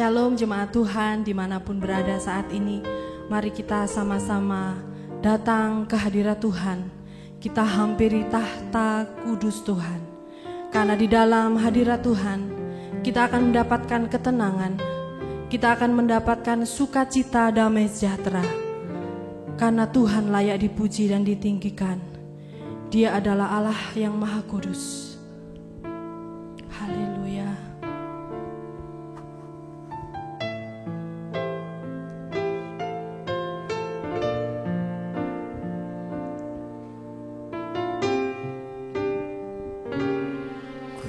Shalom jemaat Tuhan dimanapun berada saat ini. Mari kita sama-sama datang ke hadirat Tuhan. Kita hampiri tahta kudus Tuhan. Karena di dalam hadirat Tuhan kita akan mendapatkan ketenangan. Kita akan mendapatkan sukacita damai sejahtera. Karena Tuhan layak dipuji dan ditinggikan. Dia adalah Allah yang Maha Kudus. Haleluya.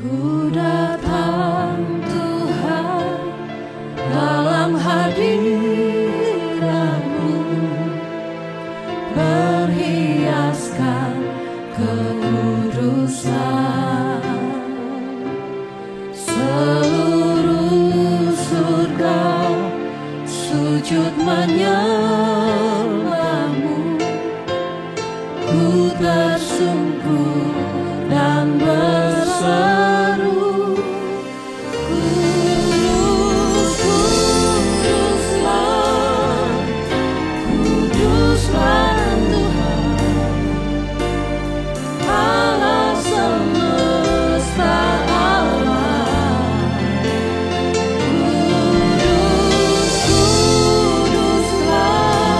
Ku datang Tuhan dalam hadirat-Mu, berhiaskan kekudusan. Seluruh surga sujud menyembah-Mu. Ku tersungkur dan berseru, Kudus, Kuduslah, Kuduslah Tuhan, Allah semesta alam. Kudus, Kuduslah,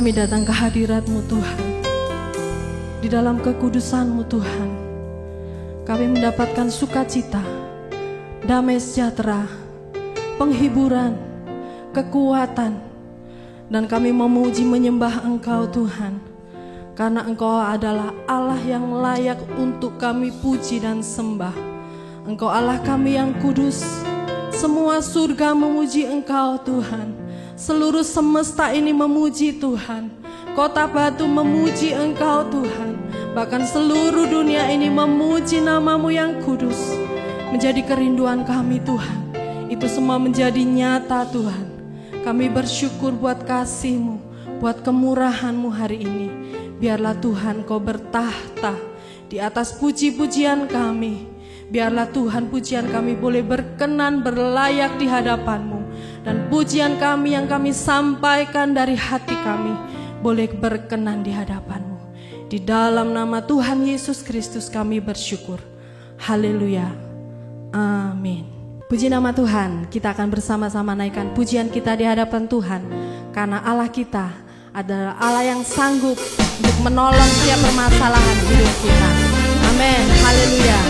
kami datang ke hadirat-Mu Tuhan. Di dalam kekudusan-Mu Tuhan, kami mendapatkan sukacita, damai sejahtera, penghiburan, kekuatan, dan kami memuji menyembah Engkau Tuhan, karena Engkau adalah Allah yang layak untuk kami puji dan sembah. Engkau Allah kami yang kudus. Semua surga memuji Engkau Tuhan. Seluruh semesta ini memuji Tuhan. Kota Batu memuji Engkau Tuhan. Bahkan seluruh dunia ini memuji nama-Mu yang kudus. Menjadi kerinduan kami Tuhan. Itu semua menjadi nyata Tuhan. Kami bersyukur buat kasih-Mu, buat kemurahan-Mu hari ini. Biarlah Tuhan Kau bertahta di atas puji-pujian kami. Biarlah Tuhan pujian kami boleh berkenan berlayak di hadapan-Mu. Dan pujian kami yang kami sampaikan dari hati kami boleh berkenan di hadapan-Mu. Di dalam nama Tuhan Yesus Kristus kami bersyukur. Haleluya. Amin. Puji nama Tuhan. Kita akan bersama-sama naikkan pujian kita di hadapan Tuhan. Karena Allah kita adalah Allah yang sanggup untuk menolong setiap permasalahan hidup kita. Amin. Haleluya.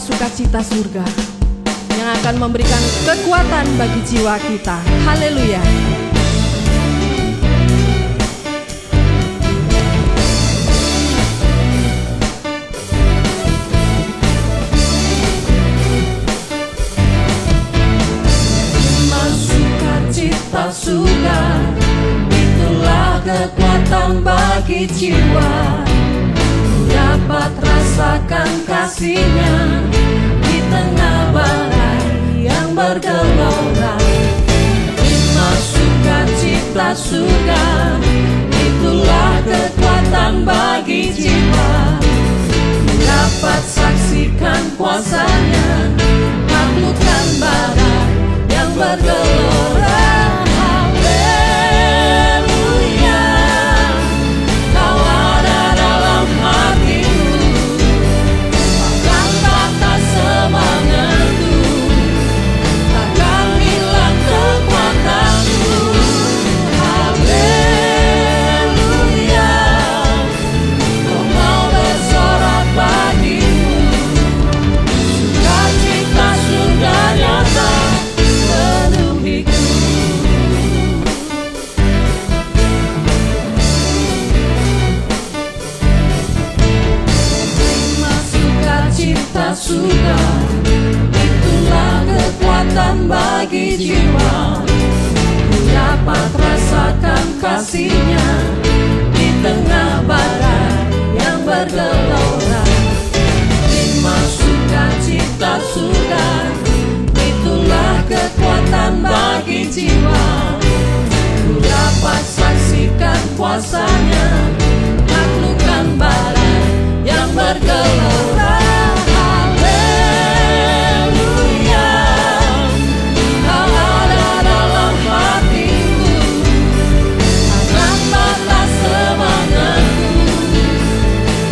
Sukacita surga yang akan memberikan kekuatan bagi jiwa kita. Haleluya. Sukacita surga, itulah kekuatan bagi jiwa. Dapat rasakan kasih-Nya di tengah badai yang bergelora. Terima sukacita surga, itulah kekuatan bagi jiwa. Dapat saksikan kuasa-Nya, taklukkan badai yang bergelora. Haleluya, Kau ada dalam hatiku, bahkan kata semangatku, takkan hilang kekuatanku. Haleluya, Kau mau bersorak bagimu, sukacita surga nyata penuhiku. Terima sukacita surga, itulah kekuatan bagi jiwa. Ku dapat rasakan kasih-Nya di tengah badai yang bergelora. Terima sukacita surga, itulah kekuatan bagi jiwa. Ku dapat saksikan kuasa-Nya, taklukkan badai yang bergelora. Haleluya, Kau ada dalam hatiku, takkan patah semangatku,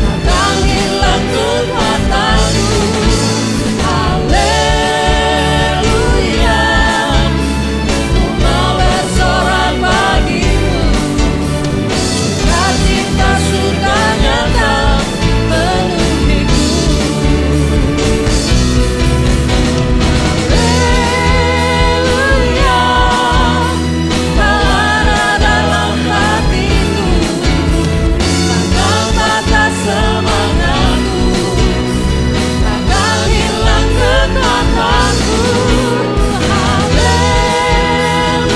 takkan hilang kekuatanku. Haleluya, Ku mau bersorak bagimu, sukacita surga nyata penuhiku. Haleluya, Kau ada dalam hatiku, takkan patah semangatku, takkan hilang kekuatanku. Haleluya,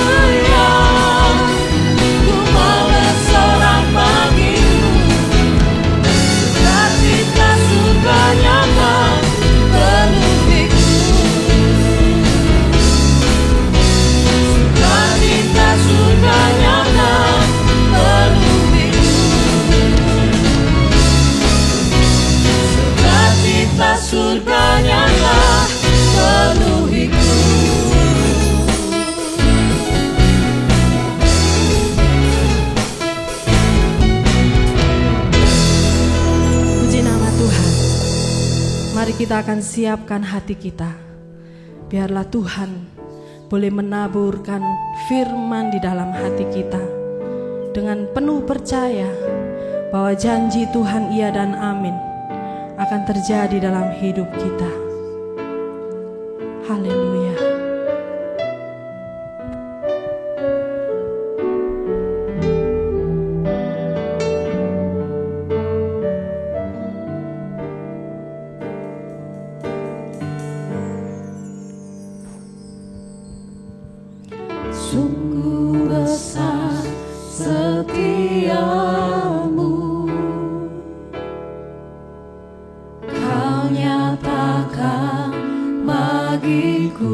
Ku mau bersorak bagimu, sukacita surga nyata penuhiku. Sukacita surga nyata penuhiku. Sukacita surga nyata penuhiku. Puji nama Tuhan. Mari kita akan siapkan hati kita. Biarlah Tuhan boleh menaburkan firman di dalam hati kita dengan penuh percaya bahwa janji Tuhan iya dan amin akan terjadi dalam hidup kita. Haleluya. Sungguh besar setiamu, Kau nyatakan bagiku.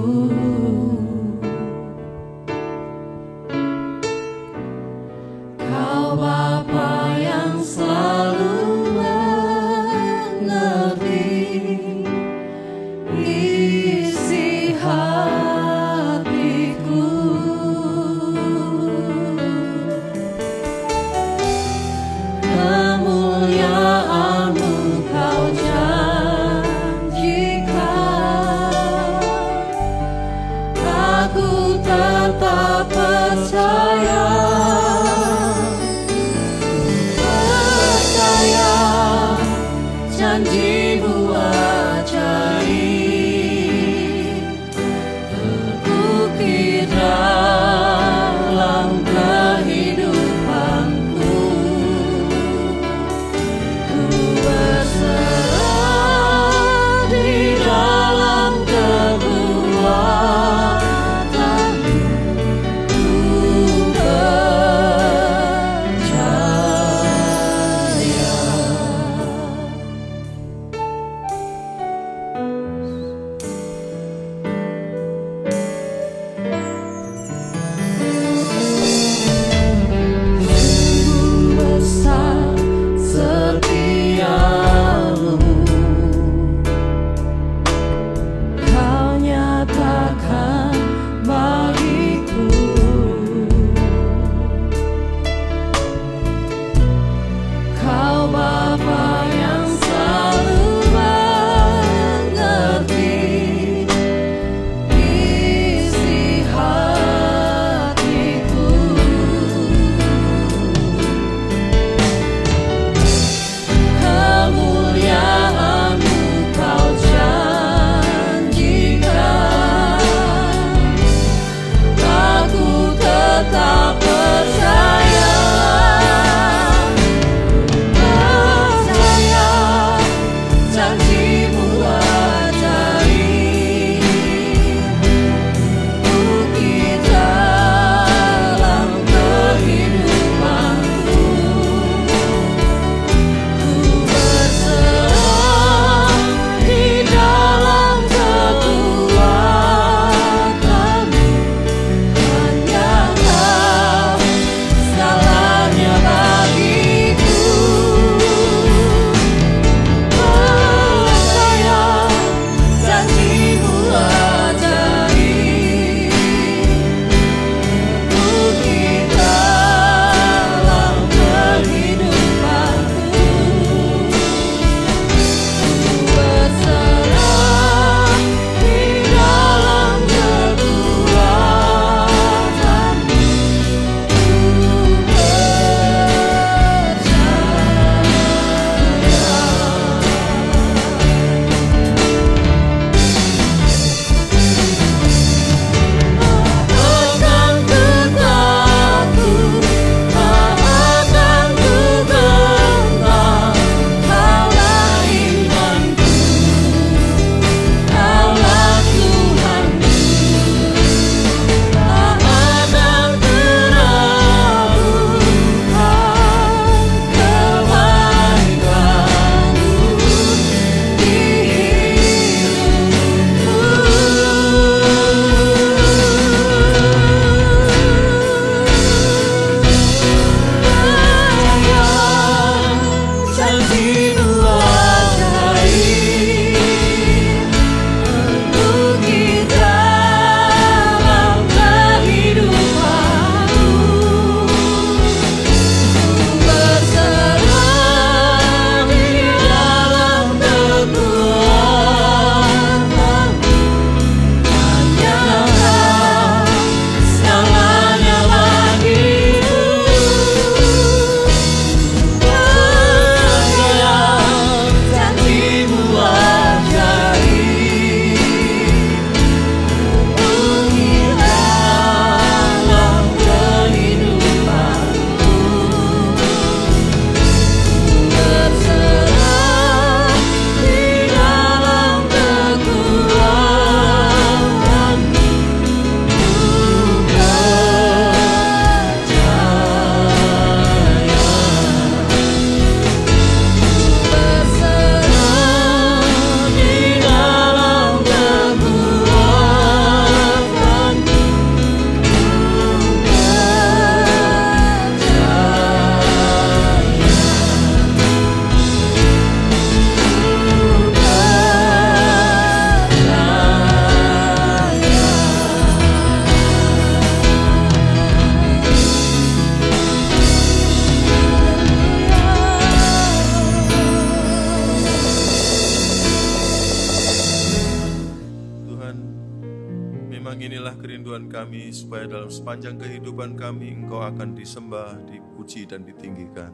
Tuhan kami, supaya dalam sepanjang kehidupan kami Engkau akan disembah, dipuji dan ditinggikan.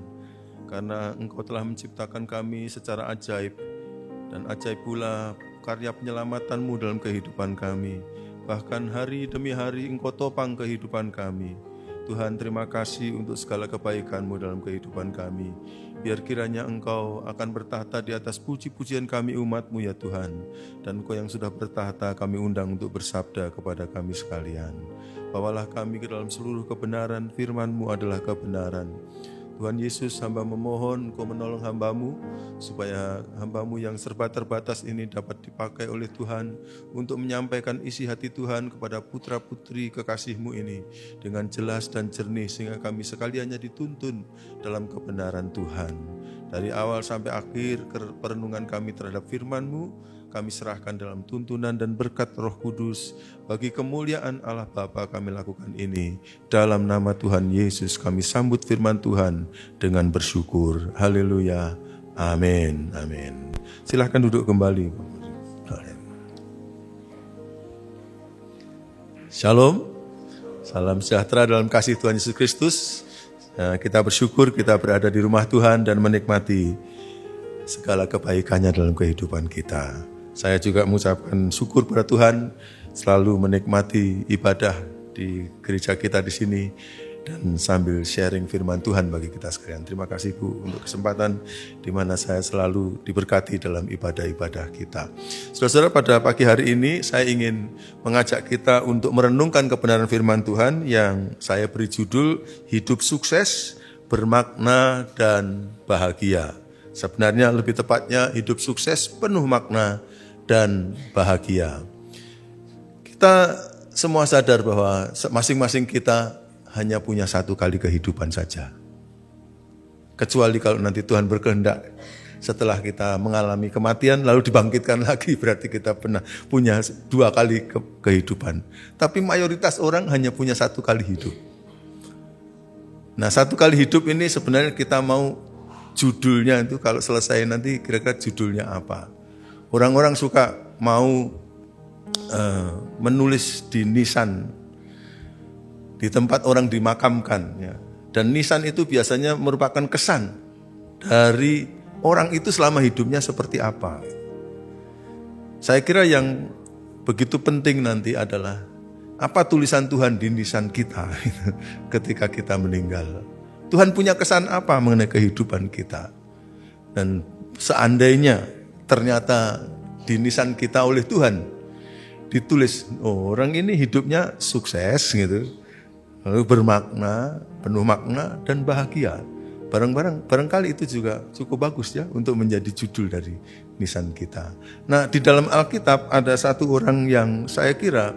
Karena Engkau telah menciptakan kami secara ajaib, dan ajaib pula karya penyelamatanmu dalam kehidupan kami. Bahkan hari demi hari Engkau topang kehidupan kami. Tuhan, terima kasih untuk segala kebaikan-Mu dalam kehidupan kami. Biar kiranya Engkau akan bertahta di atas puji-pujian kami umat-Mu ya Tuhan. Dan Engkau yang sudah bertahta kami undang untuk bersabda kepada kami sekalian. Bawalah kami ke dalam seluruh kebenaran, firman-Mu adalah kebenaran. Tuhan Yesus, hamba memohon Engkau menolong hamba-Mu, supaya hamba-Mu yang serba terbatas ini dapat dipakai oleh Tuhan untuk menyampaikan isi hati Tuhan kepada putra-putri kekasih-Mu ini dengan jelas dan jernih, sehingga kami sekaliannya dituntun dalam kebenaran Tuhan. Dari awal sampai akhir perenungan kami terhadap firman-Mu, kami serahkan dalam tuntunan dan berkat Roh Kudus. Bagi kemuliaan Allah Bapa kami lakukan ini. Dalam nama Tuhan Yesus kami sambut firman Tuhan dengan bersyukur. Haleluya. Amin. Amin. Silahkan duduk kembali. Shalom. Salam sejahtera dalam kasih Tuhan Yesus Kristus. Kita bersyukur kita berada di rumah Tuhan dan menikmati segala kebaikannya dalam kehidupan kita. Saya juga mengucapkan syukur pada Tuhan selalu menikmati ibadah di gereja kita di sini dan sambil sharing firman Tuhan bagi kita sekalian. Terima kasih Bu untuk kesempatan di mana saya selalu diberkati dalam ibadah-ibadah kita. Saudara-saudara, pada pagi hari ini saya ingin mengajak kita untuk merenungkan kebenaran firman Tuhan yang saya beri judul Hidup Sukses, Bermakna dan Bahagia. Sebenarnya lebih tepatnya hidup sukses, penuh makna dan bahagia. Kita semua sadar bahwa masing-masing kita hanya punya satu kali kehidupan saja. Kecuali kalau nanti Tuhan berkehendak setelah kita mengalami kematian lalu dibangkitkan lagi, berarti kita pernah punya 2 kali kehidupan. Tapi mayoritas orang hanya punya 1 kali hidup. Nah, 1 kali hidup ini sebenarnya kita mau judulnya itu kalau selesai nanti kira-kira judulnya apa. Orang-orang suka mau menulis di nisan di tempat orang dimakamkan ya. Dan nisan itu biasanya merupakan kesan dari orang itu selama hidupnya seperti apa. Saya kira yang begitu penting nanti adalah apa tulisan Tuhan di nisan kita ketika kita meninggal. Tuhan punya kesan apa mengenai kehidupan kita. Dan seandainya ternyata di nisan kita oleh Tuhan ditulis, orang ini hidupnya sukses gitu, lalu bermakna, penuh makna dan bahagia. Barangkali itu juga cukup bagus ya untuk menjadi judul dari nisan kita. Nah, di dalam Alkitab ada satu orang yang saya kira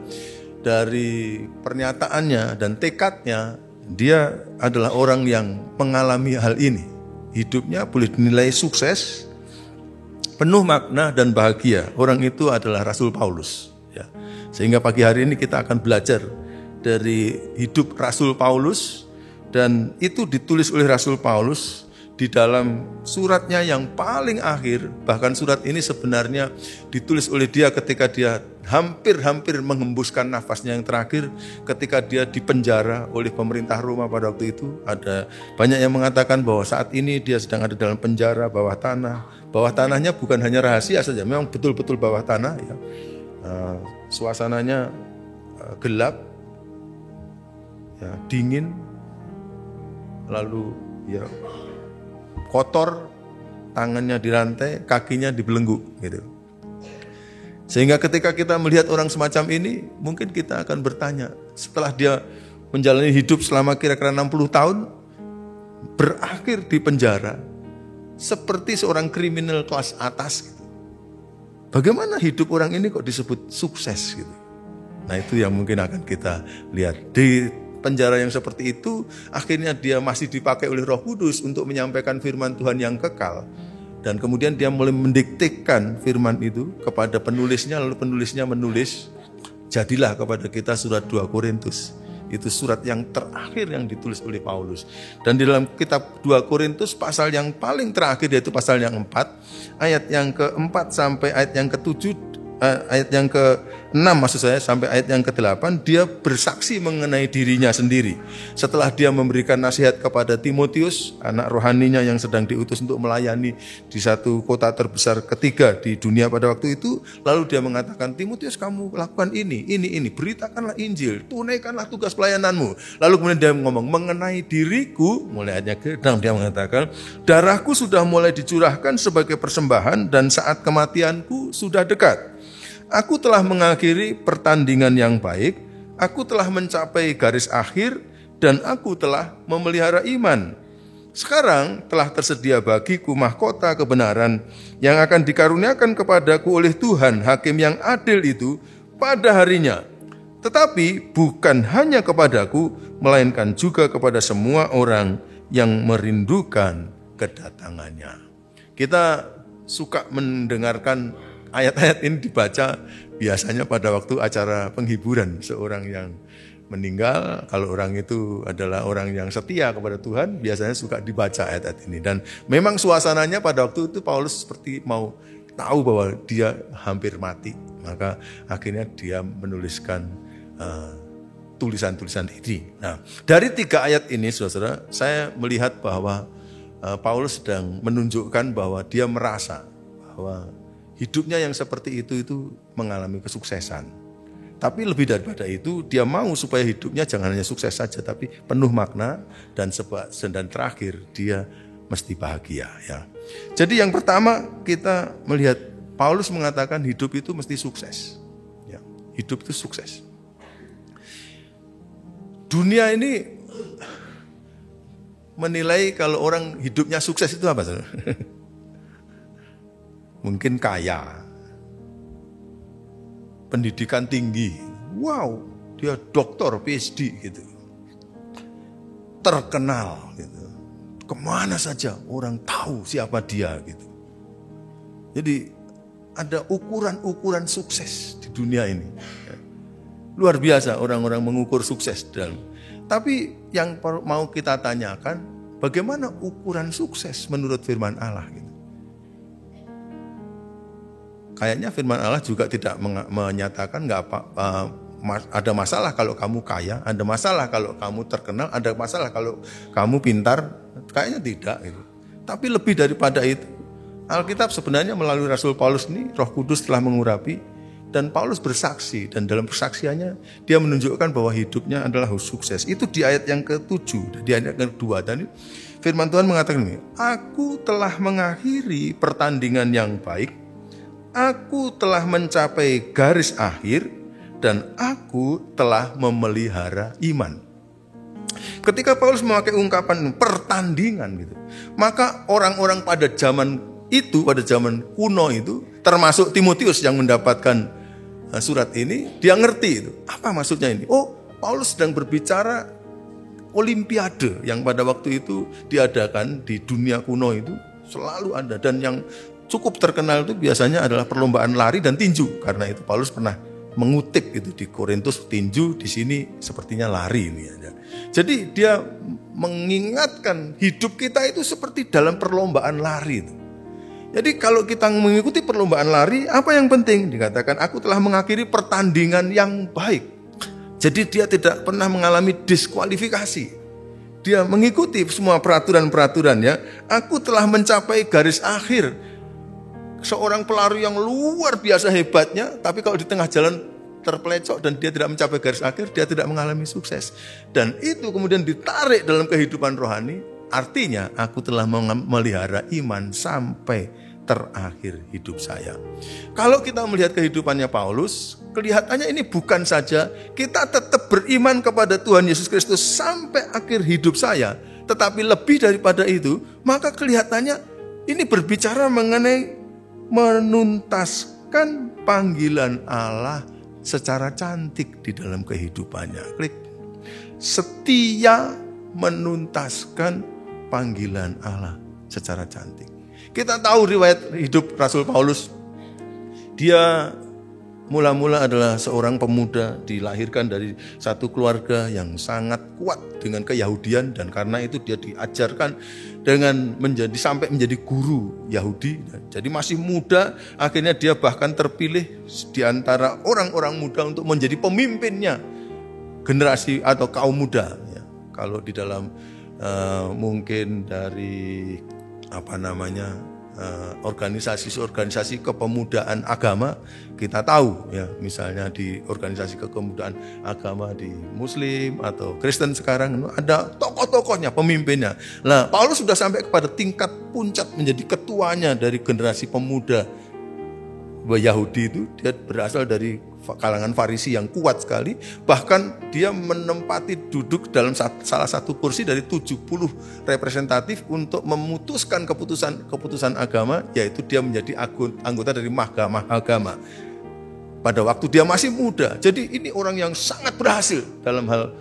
dari pernyataannya dan tekadnya, dia adalah orang yang mengalami hal ini. Hidupnya boleh dinilai sukses, penuh makna dan bahagia. Orang itu adalah Rasul Paulus. Ya. Sehingga pagi hari ini kita akan belajar dari hidup Rasul Paulus. Dan itu ditulis oleh Rasul Paulus di dalam suratnya yang paling akhir. Bahkan surat ini sebenarnya ditulis oleh dia ketika dia hampir menghembuskan nafasnya yang terakhir, ketika dia dipenjara oleh pemerintah Roma pada waktu itu. Ada banyak yang mengatakan bahwa saat ini dia sedang ada dalam penjara bawah tanah. Bawah tanahnya bukan hanya rahasia saja, memang betul-betul bawah tanah ya. Suasananya gelap, ya, dingin, lalu ya kotor, tangannya dirantai, kakinya dibelenggu gitu. Sehingga ketika kita melihat orang semacam ini, mungkin kita akan bertanya, setelah dia menjalani hidup selama kira-kira 60 tahun, berakhir di penjara, seperti seorang kriminal kelas atas gitu. Bagaimana hidup orang ini kok disebut sukses gitu. Nah, itu yang mungkin akan kita lihat. Di penjara yang seperti itu, akhirnya dia masih dipakai oleh Roh Kudus untuk menyampaikan firman Tuhan yang kekal. Dan kemudian dia mulai mendiktekan firman itu kepada penulisnya, lalu penulisnya menulis, jadilah kepada kita surat 2 Korintus. Itu surat yang terakhir yang ditulis oleh Paulus. Dan di dalam kitab 2 Korintus pasal yang paling terakhir, yaitu pasal yang 4, ayat yang ke-4 sampai ayat yang ke-7, ayat yang ke-6 maksud saya sampai ayat yang ke-8, dia bersaksi mengenai dirinya sendiri. Setelah dia memberikan nasihat kepada Timotius, anak rohaninya yang sedang diutus untuk melayani di satu kota terbesar ketiga di dunia pada waktu itu, lalu dia mengatakan, Timotius kamu lakukan ini, beritakanlah Injil, tunaikanlah tugas pelayananmu. Lalu kemudian dia ngomong, mengenai diriku, mulai ayatnya ke-6 dia mengatakan, darahku sudah mulai dicurahkan sebagai persembahan dan saat kematianku sudah dekat. Aku telah mengakhiri pertandingan yang baik, aku telah mencapai garis akhir, dan aku telah memelihara iman. Sekarang telah tersedia bagiku mahkota kebenaran yang akan dikaruniakan kepadaku oleh Tuhan, Hakim yang adil itu, pada harinya. Tetapi bukan hanya kepadaku, melainkan juga kepada semua orang yang merindukan kedatangannya. Kita suka mendengarkan ayat-ayat ini dibaca biasanya pada waktu acara penghiburan seorang yang meninggal. Kalau orang itu adalah orang yang setia kepada Tuhan, biasanya suka dibaca ayat-ayat ini. Dan memang suasananya pada waktu itu Paulus seperti mau tahu bahwa dia hampir mati. Maka akhirnya dia menuliskan tulisan-tulisan ini. Nah, dari 3 ayat ini, saudara, saya melihat bahwa Paulus sedang menunjukkan bahwa dia merasa bahwa hidupnya yang seperti itu mengalami kesuksesan. Tapi lebih daripada itu, dia mau supaya hidupnya jangan hanya sukses saja, tapi penuh makna dan terakhir dia mesti bahagia. Ya. Jadi yang pertama kita melihat Paulus mengatakan hidup itu mesti sukses. Ya, hidup itu sukses. Dunia ini menilai kalau orang hidupnya sukses itu apa? Mungkin kaya, pendidikan tinggi, wow, dia doktor, PhD gitu, terkenal gitu, kemana saja orang tahu siapa dia gitu. Jadi ada ukuran-ukuran sukses di dunia ini, luar biasa orang-orang mengukur sukses dalam. Tapi yang mau kita tanyakan, bagaimana ukuran sukses menurut firman Allah gitu. Kayaknya firman Allah juga tidak menyatakan ada masalah kalau kamu kaya, ada masalah kalau kamu terkenal, ada masalah kalau kamu pintar. Kayaknya tidak gitu. Tapi lebih daripada itu, Alkitab sebenarnya melalui Rasul Paulus ini, Roh Kudus telah mengurapi dan Paulus bersaksi, dan dalam persaksiannya dia menunjukkan bahwa hidupnya adalah sukses. Itu di ayat yang ke-7, di ayat yang ke-2 tadi firman Tuhan mengatakan ini, aku telah mengakhiri pertandingan yang baik, aku telah mencapai garis akhir, dan aku telah memelihara iman. Ketika Paulus memakai ungkapan pertandingan gitu, maka orang-orang pada zaman itu, pada zaman kuno itu, termasuk Timotius yang mendapatkan surat ini, dia ngerti itu. Apa maksudnya ini? Oh, Paulus sedang berbicara olimpiade yang pada waktu itu diadakan di dunia kuno itu selalu ada, dan yang cukup terkenal itu biasanya adalah perlombaan lari dan tinju. Karena itu Paulus pernah mengutip itu di Korintus, tinju, di sini sepertinya lari ini aja. Jadi dia mengingatkan hidup kita itu seperti dalam perlombaan lari itu. Jadi kalau kita mengikuti perlombaan lari, apa yang penting? Dikatakan aku telah mengakhiri pertandingan yang baik. Jadi dia tidak pernah mengalami diskualifikasi. Dia mengikuti semua peraturan-peraturannya. Aku telah mencapai garis akhir. Seorang pelari yang luar biasa hebatnya, tapi kalau di tengah jalan terpelecok dan dia tidak mencapai garis akhir, dia tidak mengalami sukses. Dan itu kemudian ditarik dalam kehidupan rohani, artinya aku telah memelihara iman sampai terakhir hidup saya. Kalau kita melihat kehidupannya Paulus, kelihatannya ini bukan saja kita tetap beriman kepada Tuhan Yesus Kristus sampai akhir hidup saya, tetapi lebih daripada itu, maka kelihatannya ini berbicara mengenai menuntaskan panggilan Allah secara cantik di dalam kehidupannya. Klik. Setia menuntaskan panggilan Allah secara cantik. Kita tahu riwayat hidup Rasul Paulus. Dia Mula-mula adalah seorang pemuda dilahirkan dari satu keluarga yang sangat kuat dengan keyahudian, dan karena itu dia diajarkan dengan sampai menjadi guru Yahudi. Jadi masih muda, akhirnya dia bahkan terpilih di antara orang-orang muda untuk menjadi pemimpinnya generasi atau kaum muda. Ya, kalau di dalam mungkin dari organisasi kepemudaan agama, kita tahu ya, misalnya di organisasi kepemudaan agama di Muslim atau Kristen sekarang ada tokoh-tokohnya, pemimpinnya. Nah, Paulus sudah sampai kepada tingkat puncak menjadi ketuanya dari generasi pemuda Yahudi itu. Dia berasal dari kalangan Farisi yang kuat sekali, bahkan dia menempati duduk dalam salah satu kursi dari 70 representatif untuk memutuskan keputusan agama, yaitu dia menjadi anggota dari mahkamah agama pada waktu dia masih muda. Jadi ini orang yang sangat berhasil dalam hal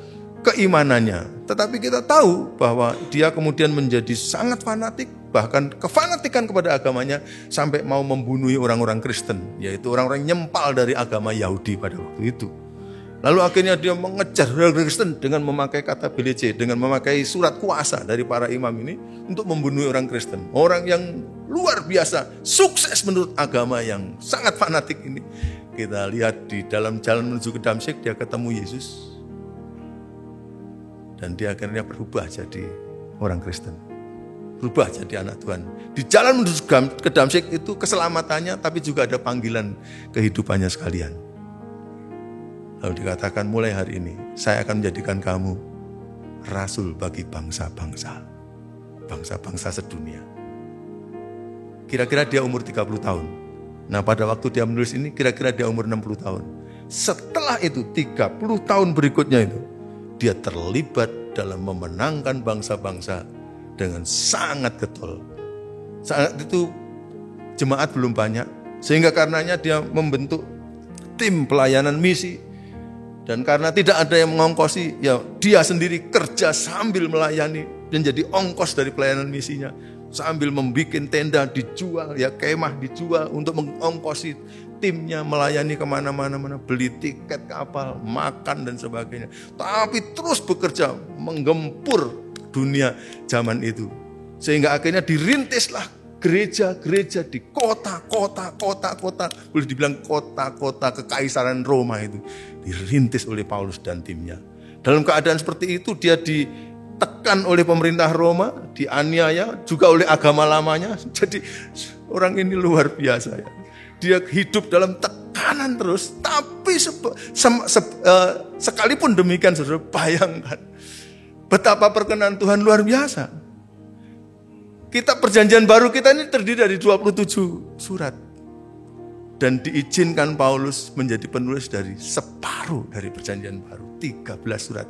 keimanannya. Tetapi kita tahu bahwa dia kemudian menjadi sangat fanatik, bahkan kefanatikan kepada agamanya sampai mau membunuh orang-orang Kristen, yaitu orang-orang nyempal dari agama Yahudi pada waktu itu. Lalu akhirnya dia mengejar orang Kristen dengan memakai kata belece, dengan memakai surat kuasa dari para imam ini untuk membunuh orang Kristen. Orang yang luar biasa, sukses menurut agama yang sangat fanatik ini. Kita lihat di dalam jalan menuju ke Damsyik, dia ketemu Yesus. Dan dia akhirnya berubah jadi orang Kristen. Berubah jadi anak Tuhan. Di jalan menuju ke Damsyik itu keselamatannya, tapi juga ada panggilan kehidupannya sekalian. Lalu dikatakan, mulai hari ini saya akan menjadikan kamu rasul bagi bangsa-bangsa. Bangsa-bangsa sedunia. Kira-kira dia umur 30 tahun. Nah, pada waktu dia menulis ini kira-kira dia umur 60 tahun. Setelah itu 30 tahun berikutnya itu dia terlibat dalam memenangkan bangsa-bangsa dengan sangat getol. Saat itu jemaat belum banyak, sehingga karenanya dia membentuk tim pelayanan misi. Dan karena tidak ada yang mengongkosi, ya dia sendiri kerja sambil melayani, menjadi ongkos dari pelayanan misinya. Sambil membuat tenda dijual, ya kemah dijual untuk mengongkosi timnya melayani kemana-mana, beli tiket kapal, makan dan sebagainya. Tapi terus bekerja menggempur dunia zaman itu. Sehingga akhirnya dirintislah gereja-gereja di kota-kota, boleh dibilang kota-kota kekaisaran Roma itu. Dirintis oleh Paulus dan timnya. Dalam keadaan seperti itu dia ditekan oleh pemerintah Roma, dianiaya juga oleh agama lamanya. Jadi orang ini luar biasa ya. Dia hidup dalam tekanan terus, tapi sekalipun demikian, saudara, bayangkan betapa perkenan Tuhan luar biasa. Kitab Perjanjian Baru kita ini terdiri dari 27 surat. Dan diizinkan Paulus menjadi penulis dari separuh dari Perjanjian Baru, 13 surat.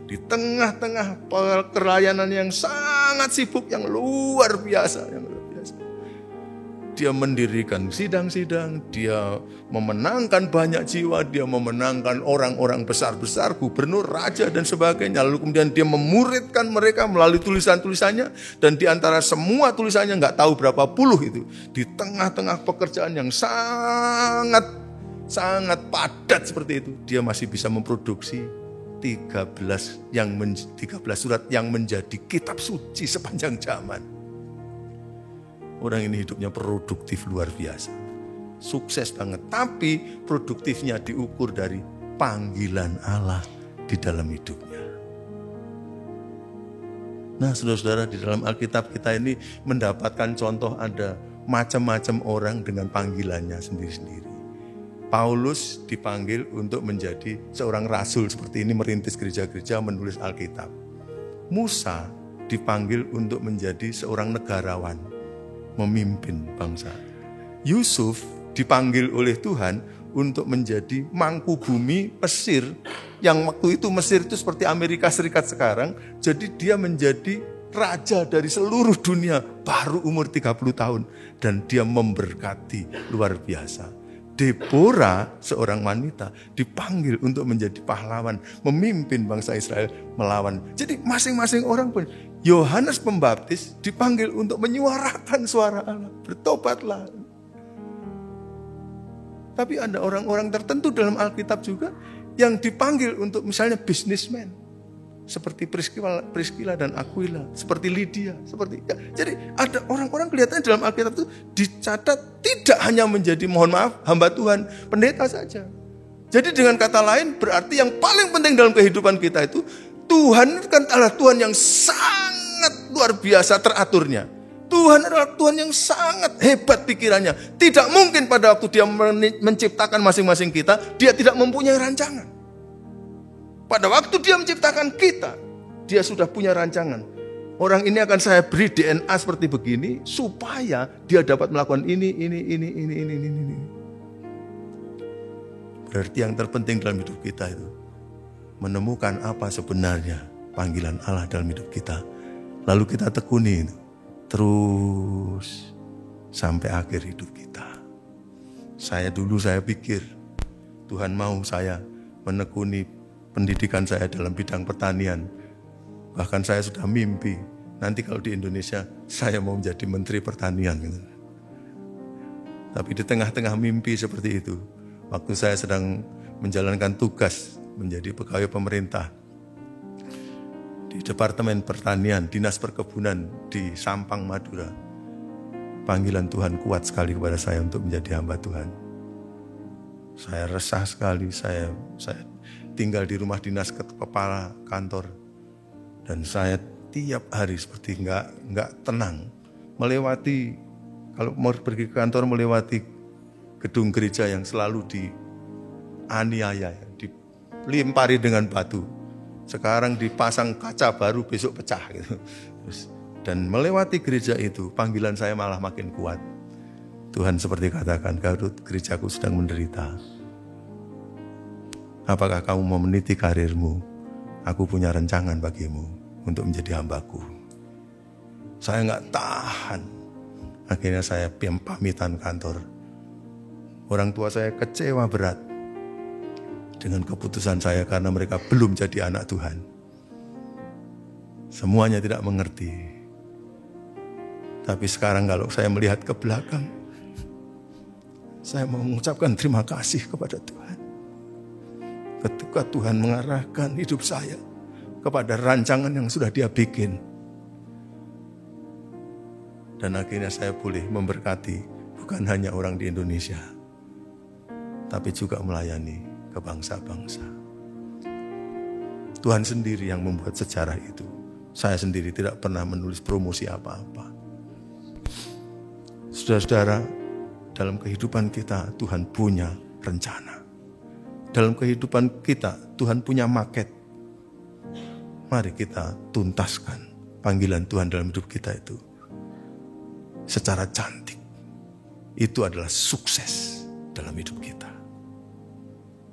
Di tengah-tengah pelayanan yang sangat sibuk, yang luar biasa, dia mendirikan sidang-sidang, dia memenangkan banyak jiwa, dia memenangkan orang-orang besar-besar, gubernur, raja dan sebagainya. Lalu kemudian dia memuridkan mereka melalui tulisan-tulisannya, dan di antara semua tulisannya nggak tahu berapa puluh itu, di tengah-tengah pekerjaan yang sangat padat seperti itu, dia masih bisa memproduksi 13 surat yang menjadi kitab suci sepanjang zaman. Orang ini hidupnya produktif luar biasa. Sukses banget. Tapi produktifnya diukur dari panggilan Allah di dalam hidupnya. Nah, saudara-saudara, di dalam Alkitab kita ini mendapatkan contoh ada macam-macam orang dengan panggilannya sendiri-sendiri. Paulus dipanggil untuk menjadi seorang rasul seperti ini, merintis gereja-gereja, menulis Alkitab. Musa dipanggil untuk menjadi seorang negarawan, memimpin bangsa. Yusuf dipanggil oleh Tuhan untuk menjadi mangku bumi Mesir, yang waktu itu Mesir itu seperti Amerika Serikat sekarang. Jadi dia menjadi raja dari seluruh dunia baru umur 30 tahun, dan dia memberkati luar biasa. Deborah, seorang wanita, dipanggil untuk menjadi pahlawan, memimpin bangsa Israel melawan. Jadi masing-masing orang pun. Yohanes Pembaptis dipanggil untuk menyuarakan suara Allah. Bertobatlah. Tapi ada orang-orang tertentu dalam Alkitab juga yang dipanggil untuk misalnya businessman. Seperti Priscilla dan Aquila, seperti Lydia, seperti ya. Jadi ada orang-orang kelihatannya dalam Alkitab itu dicatat tidak hanya menjadi, mohon maaf, hamba Tuhan, pendeta saja. Jadi dengan kata lain berarti yang paling penting dalam kehidupan kita itu Tuhan kan adalah Tuhan yang sangat luar biasa teraturnya. Tuhan adalah Tuhan yang sangat hebat pikirannya. Tidak mungkin pada waktu dia menciptakan masing-masing kita, dia tidak mempunyai rancangan. Pada waktu dia menciptakan kita, dia sudah punya rancangan. Orang ini akan saya beri DNA seperti begini, supaya dia dapat melakukan ini. Berarti yang terpenting dalam hidup kita itu, menemukan apa sebenarnya panggilan Allah dalam hidup kita. Lalu kita tekuni itu, terus sampai akhir hidup kita. Saya pikir, Tuhan mau saya menekuni pendidikan saya dalam bidang pertanian. Bahkan saya sudah mimpi, nanti kalau di Indonesia saya mau menjadi menteri pertanian. Gitu. Tapi di tengah-tengah mimpi seperti itu, waktu saya sedang menjalankan tugas menjadi pegawai pemerintah di Departemen Pertanian, Dinas Perkebunan di Sampang, Madura, panggilan Tuhan kuat sekali kepada saya untuk menjadi hamba Tuhan. Saya resah sekali, saya tinggal di rumah dinas kepala kantor, dan saya tiap hari seperti nggak tenang, melewati, kalau mau pergi ke kantor melewati gedung gereja yang selalu dianiaya, dilempari dengan batu, sekarang dipasang kaca baru, besok pecah gitu. Dan melewati gereja itu panggilan saya malah makin kuat. Tuhan seperti katakan, Garut, gerejaku sedang menderita. Apakah kamu mau meniti karirmu? Aku punya rancangan bagimu untuk menjadi hambaku. Saya nggak tahan. Akhirnya saya pamitan kantor. Orang tua saya kecewa berat dengan keputusan saya karena mereka belum jadi anak Tuhan. Semuanya tidak mengerti. Tapi sekarang kalau saya melihat ke belakang, saya mau mengucapkan terima kasih kepada Tuhan. Ketika Tuhan mengarahkan hidup saya kepada rancangan yang sudah Dia bikin. Dan akhirnya saya boleh memberkati bukan hanya orang di Indonesia, tapi juga melayani ke bangsa-bangsa. Tuhan sendiri yang membuat sejarah itu. Saya sendiri tidak pernah menulis promosi apa-apa. Saudara-saudara, dalam kehidupan kita Tuhan punya rencana. Dalam kehidupan kita, Tuhan punya maket. Mari kita tuntaskan panggilan Tuhan dalam hidup kita itu secara cantik. Itu adalah sukses dalam hidup kita.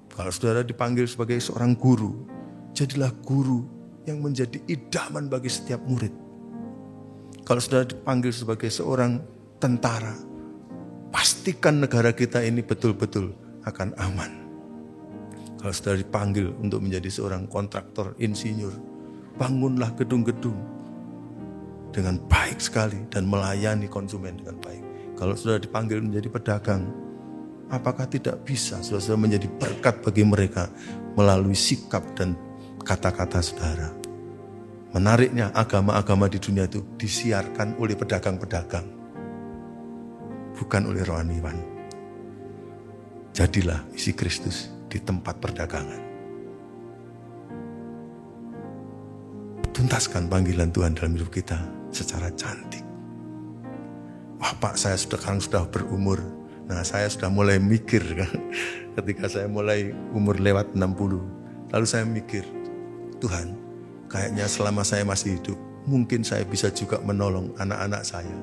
Kalau saudara dipanggil sebagai seorang guru, jadilah guru yang menjadi idaman bagi setiap murid. Kalau saudara dipanggil sebagai seorang tentara, pastikan negara kita ini betul-betul akan aman. Kalau saudara dipanggil untuk menjadi seorang kontraktor, insinyur, bangunlah gedung-gedung dengan baik sekali dan melayani konsumen dengan baik. Kalau saudara dipanggil menjadi pedagang, apakah tidak bisa saudara menjadi berkat bagi mereka melalui sikap dan kata-kata saudara? Menariknya, agama-agama di dunia itu disiarkan oleh pedagang-pedagang, bukan oleh rohaniwan. Jadilah isi Kristus di tempat perdagangan. Tuntaskan panggilan Tuhan dalam hidup kita secara cantik. Wah Pak, saya sekarang sudah berumur. Nah saya sudah mulai mikir kan. Ketika saya mulai umur lewat 60. Lalu saya mikir, Tuhan, kayaknya selama saya masih hidup, mungkin saya bisa juga menolong anak-anak saya.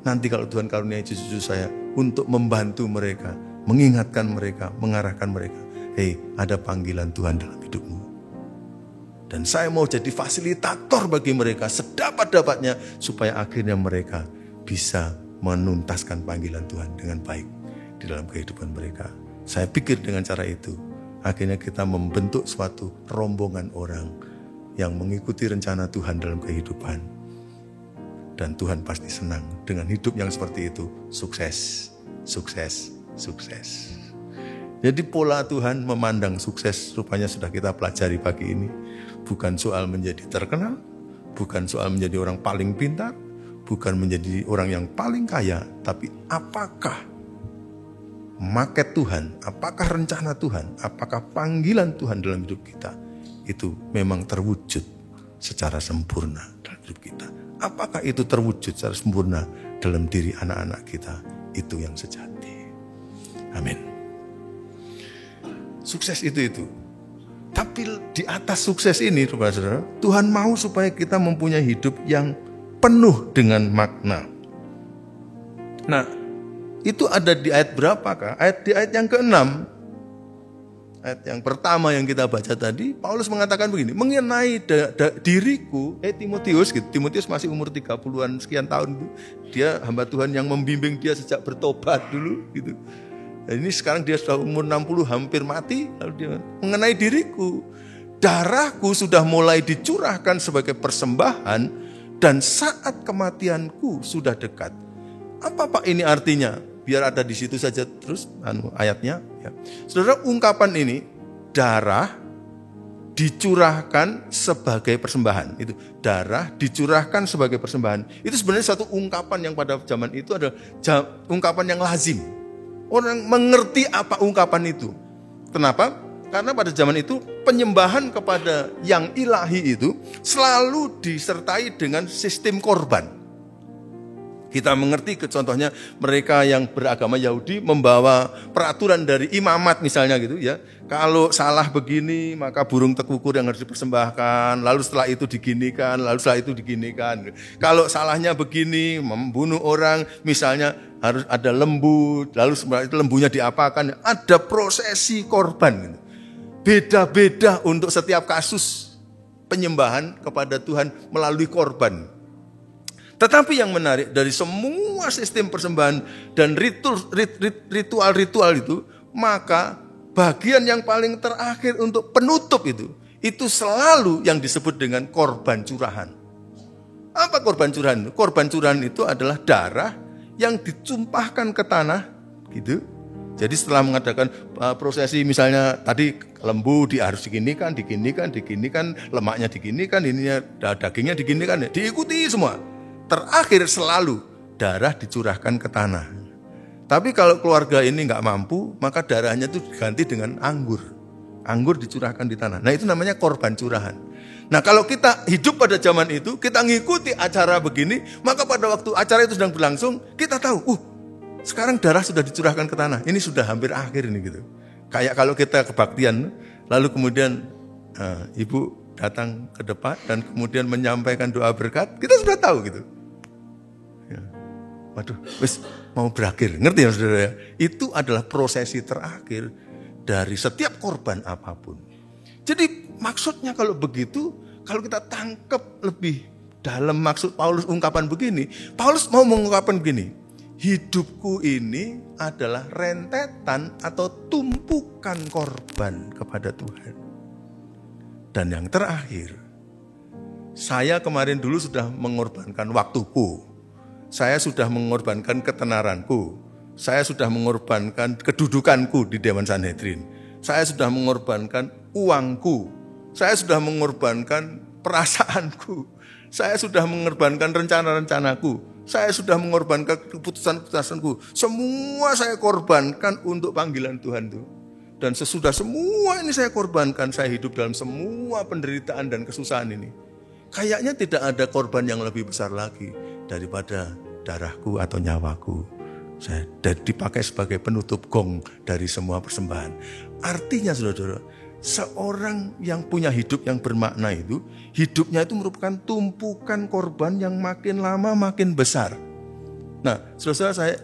Nanti kalau Tuhan karuniai cucu-cucu saya untuk membantu mereka, mengingatkan mereka, mengarahkan mereka. Hei, ada panggilan Tuhan dalam hidupmu. Dan saya mau jadi fasilitator bagi mereka sedapat-dapatnya supaya akhirnya mereka bisa menuntaskan panggilan Tuhan dengan baik di dalam kehidupan mereka. Saya pikir dengan cara itu, akhirnya kita membentuk suatu rombongan orang yang mengikuti rencana Tuhan dalam kehidupan. Dan Tuhan pasti senang dengan hidup yang seperti itu. Sukses, sukses, sukses. Jadi pola Tuhan memandang sukses rupanya sudah kita pelajari pagi ini. Bukan soal menjadi terkenal, bukan soal menjadi orang paling pintar, bukan menjadi orang yang paling kaya, tapi apakah market Tuhan, apakah rencana Tuhan, apakah panggilan Tuhan dalam hidup kita itu memang terwujud secara sempurna dalam hidup kita. Apakah itu terwujud secara sempurna dalam diri anak-anak kita, itu yang sejati. Amin. Sukses itu. Tapi di atas sukses ini, saudara, Tuhan mau supaya kita mempunyai hidup yang penuh dengan makna. Nah, itu ada di ayat berapakah? Di ayat yang ke-6. Ayat yang pertama yang kita baca tadi, Paulus mengatakan begini, mengenai diriku, Timotius, gitu. Timotius masih umur 30-an sekian tahun, dia hamba Tuhan yang membimbing dia sejak bertobat dulu, gitu. Dan ini sekarang dia sudah umur 60, hampir mati, lalu dia mengenai diriku, darahku sudah mulai dicurahkan sebagai persembahan dan saat kematianku sudah dekat. Apa Pak ini artinya? Biar ada di situ saja terus ayatnya. Ya. Saudara, ungkapan ini darah dicurahkan sebagai persembahan. Itu darah dicurahkan sebagai persembahan. Itu sebenarnya satu ungkapan yang pada zaman itu adalah ungkapan yang lazim. Orang mengerti apa ungkapan itu. Kenapa? Karena pada zaman itu penyembahan kepada yang ilahi itu selalu disertai dengan sistem korban. Kita mengerti contohnya mereka yang beragama Yahudi membawa peraturan dari imamat misalnya gitu ya. Kalau salah begini maka burung tekukur yang harus dipersembahkan, lalu setelah itu diginikan, lalu setelah itu diginikan. Kalau salahnya begini, membunuh orang misalnya harus ada lembu, lalu setelah itu lembunya diapakan, ada prosesi korban gitu. Beda-beda untuk setiap kasus penyembahan kepada Tuhan melalui korban. Tetapi yang menarik dari semua sistem persembahan dan ritual-ritual itu, maka bagian yang paling terakhir untuk penutup itu selalu yang disebut dengan korban curahan. Apa korban curahan? Korban curahan itu adalah darah yang dicumpahkan ke tanah, gitu. Jadi setelah mengadakan prosesi misalnya tadi lembu harus diginikan, lemaknya diginikan, ininya dagingnya diginikan, diikuti semua. Terakhir selalu darah dicurahkan ke tanah. Tapi kalau keluarga ini nggak mampu, maka darahnya itu diganti dengan anggur. Anggur dicurahkan di tanah. Nah itu namanya korban curahan. Nah kalau kita hidup pada zaman itu, kita ngikuti acara begini, maka pada waktu acara itu sedang berlangsung, kita tahu, sekarang darah sudah dicurahkan ke tanah. Ini sudah hampir akhir ini gitu. Kayak kalau kita kebaktian, lalu kemudian ibu datang ke depan dan kemudian menyampaikan doa berkat, kita sudah tahu gitu. Waduh, wis mau berakhir, ngerti ya saudara ya? Itu adalah prosesi terakhir dari setiap korban apapun. Jadi maksudnya kalau begitu, kalau kita tangkap lebih dalam maksud Paulus ungkapan begini, Paulus mau mengungkapkan begini, hidupku ini adalah rentetan atau tumpukan korban kepada Tuhan. Dan yang terakhir, saya kemarin dulu sudah mengorbankan waktuku. Saya sudah mengorbankan ketenaranku. Saya sudah mengorbankan kedudukanku di Dewan Sanhedrin. Saya sudah mengorbankan uangku. Saya sudah mengorbankan perasaanku. Saya sudah mengorbankan rencana-rencanaku. Saya sudah mengorbankan keputusan-keputusanku. Semua saya korbankan untuk panggilan Tuhan itu. Dan sesudah semua ini saya korbankan, saya hidup dalam semua penderitaan dan kesusahan ini. Kayaknya tidak ada korban yang lebih besar lagi daripada darahku atau nyawaku. Saya dipakai sebagai penutup gong dari semua persembahan. Artinya saudara-saudara, seorang yang punya hidup yang bermakna itu, hidupnya itu merupakan tumpukan korban yang makin lama makin besar. Nah, saudara-saudara, saya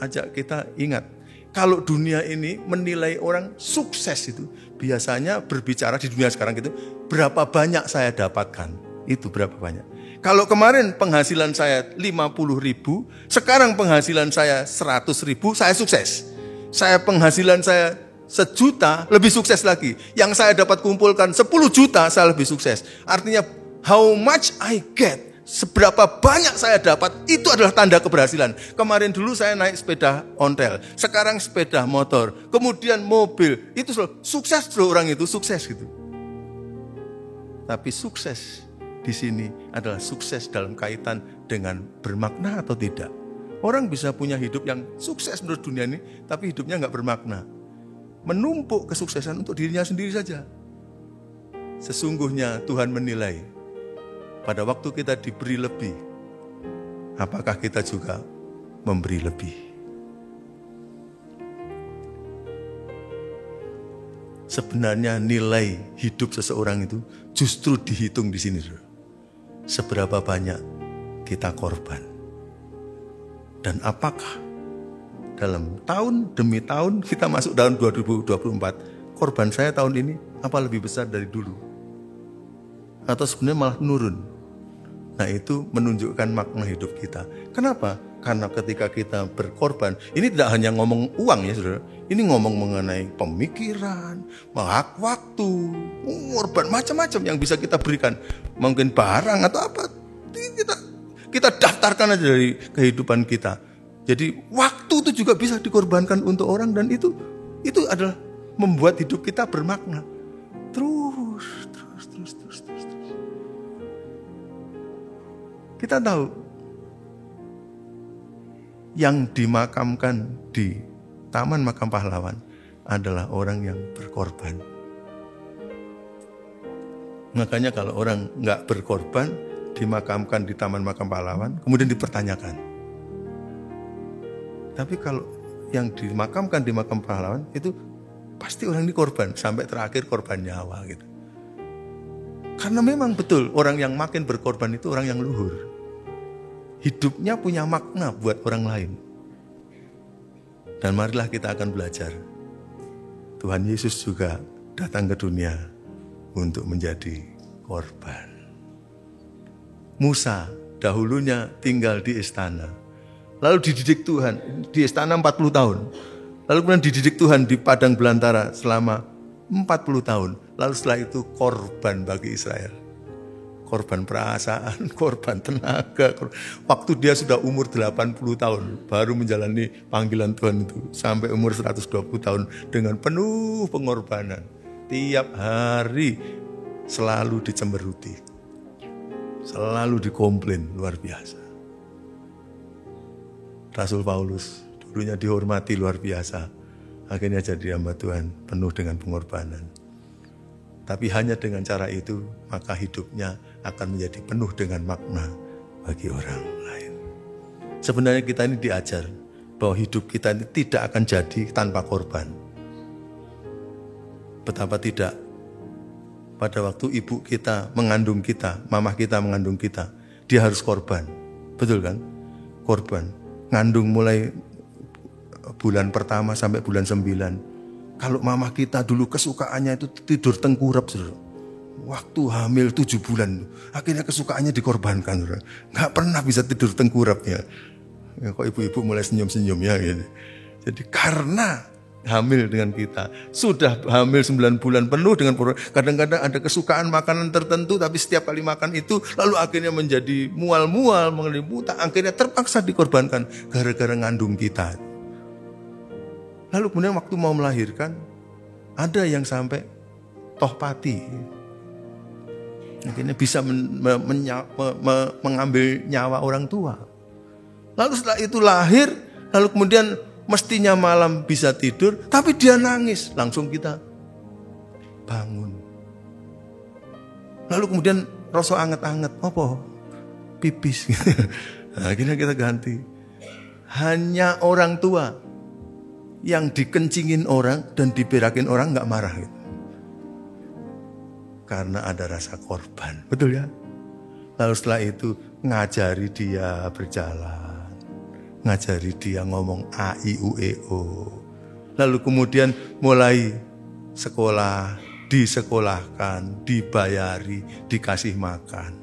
ajak kita ingat, kalau dunia ini menilai orang sukses itu, biasanya berbicara di dunia sekarang gitu, berapa banyak saya dapatkan. Itu berapa banyak. Kalau kemarin penghasilan saya 50.000, sekarang penghasilan saya 100.000, saya sukses. Penghasilan saya 1 juta, lebih sukses lagi. Yang saya dapat kumpulkan 10 juta, saya lebih sukses. Artinya, how much I get, seberapa banyak saya dapat, itu adalah tanda keberhasilan. Kemarin dulu saya naik sepeda ontel, sekarang sepeda motor, kemudian mobil. Itu sukses loh, orang itu sukses gitu. Tapi sukses di sini adalah sukses dalam kaitan dengan bermakna atau tidak. Orang bisa punya hidup yang sukses menurut dunia ini, tapi hidupnya nggak bermakna. Menumpuk kesuksesan untuk dirinya sendiri saja. Sesungguhnya Tuhan menilai, pada waktu kita diberi lebih, apakah kita juga memberi lebih? Sebenarnya nilai hidup seseorang itu justru dihitung di sini. Seberapa banyak kita korban. Dan apakah dalam tahun demi tahun kita masuk tahun 2024, korban saya tahun ini apa lebih besar dari dulu? Atau sebenarnya malah menurun. Nah, itu menunjukkan makna hidup kita. Kenapa? Karena ketika kita berkorban, ini tidak hanya ngomong uang ya saudara, ini ngomong mengenai pemikiran, waktu, korban macam-macam yang bisa kita berikan. Mungkin barang atau apa, kita daftarkan aja dari kehidupan kita. Jadi waktu itu juga bisa dikorbankan untuk orang, dan itu adalah membuat hidup kita bermakna. Terus. Kita tahu yang dimakamkan di Taman Makam Pahlawan adalah orang yang berkorban. Makanya kalau orang nggak berkorban, dimakamkan di Taman Makam Pahlawan, kemudian dipertanyakan. Tapi kalau yang dimakamkan di Makam Pahlawan itu pasti orang ini korban, sampai terakhir korban nyawa gitu. Karena memang betul orang yang makin berkorban itu orang yang luhur. Hidupnya punya makna buat orang lain. Dan marilah kita akan belajar. Tuhan Yesus juga datang ke dunia untuk menjadi korban. Musa dahulunya tinggal di istana. Lalu dididik Tuhan di istana 40 tahun. Lalu kemudian dididik Tuhan di padang belantara selama 40 tahun. Lalu setelah itu korban bagi Israel. Korban perasaan, korban tenaga. Waktu dia sudah umur 80 tahun, baru menjalani panggilan Tuhan itu. Sampai umur 120 tahun dengan penuh pengorbanan. Tiap hari selalu dicemberuti. Selalu dikomplain, luar biasa. Rasul Paulus, dulunya dihormati luar biasa. Akhirnya jadi hamba Tuhan, penuh dengan pengorbanan. Tapi hanya dengan cara itu, maka hidupnya akan menjadi penuh dengan makna bagi orang lain. Sebenarnya kita ini diajar bahwa hidup kita ini tidak akan jadi tanpa korban. Betapa tidak. Pada waktu ibu kita mengandung kita, mamah kita mengandung kita, dia harus korban. Betul kan? Korban. Ngandung mulai bulan pertama sampai bulan 9. Kalau mama kita dulu kesukaannya itu tidur tengkurap, saudara. Waktu hamil 7 bulan, akhirnya kesukaannya dikorbankan, saudara. Nggak pernah bisa tidur tengkurap ya. Kok ibu-ibu mulai senyum-senyum ya gitu. Jadi karena hamil dengan kita, sudah hamil 9 bulan penuh dengan kadang-kadang ada kesukaan makanan tertentu, tapi setiap kali makan itu lalu akhirnya menjadi mual-mual, menjadi buta, akhirnya terpaksa dikorbankan gara-gara ngandung kita. Lalu kemudian waktu mau melahirkan, ada yang sampai tohpati. Akhirnya bisa mengambil nyawa orang tua. Lalu setelah itu lahir, lalu kemudian mestinya malam bisa tidur, tapi dia nangis. Langsung kita bangun. Lalu kemudian rasa anget-anget, apa? Pipis. Nah, akhirnya kita ganti. Hanya orang tua yang dikencingin orang dan diberakin orang gak marah gitu. Karena ada rasa korban, betul ya? Lalu setelah itu ngajari dia berjalan, ngajari dia ngomong A, I, U, E, O. Lalu kemudian mulai sekolah, disekolahkan, dibayari, dikasih makan.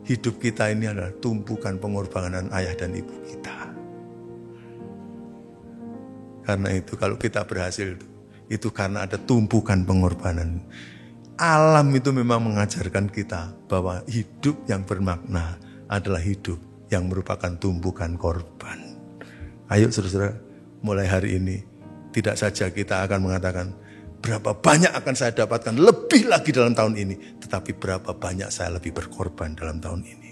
Hidup kita ini adalah tumpukan pengorbanan ayah dan ibu kita. Karena itu kalau kita berhasil, itu karena ada tumpukan pengorbanan. alam itu memang mengajarkan kita bahwa hidup yang bermakna adalah hidup yang merupakan tumpukan korban. Ayo saudara-saudara, mulai hari ini tidak saja kita akan mengatakan berapa banyak akan saya dapatkan lebih lagi dalam tahun ini, tetapi berapa banyak saya lebih berkorban dalam tahun ini.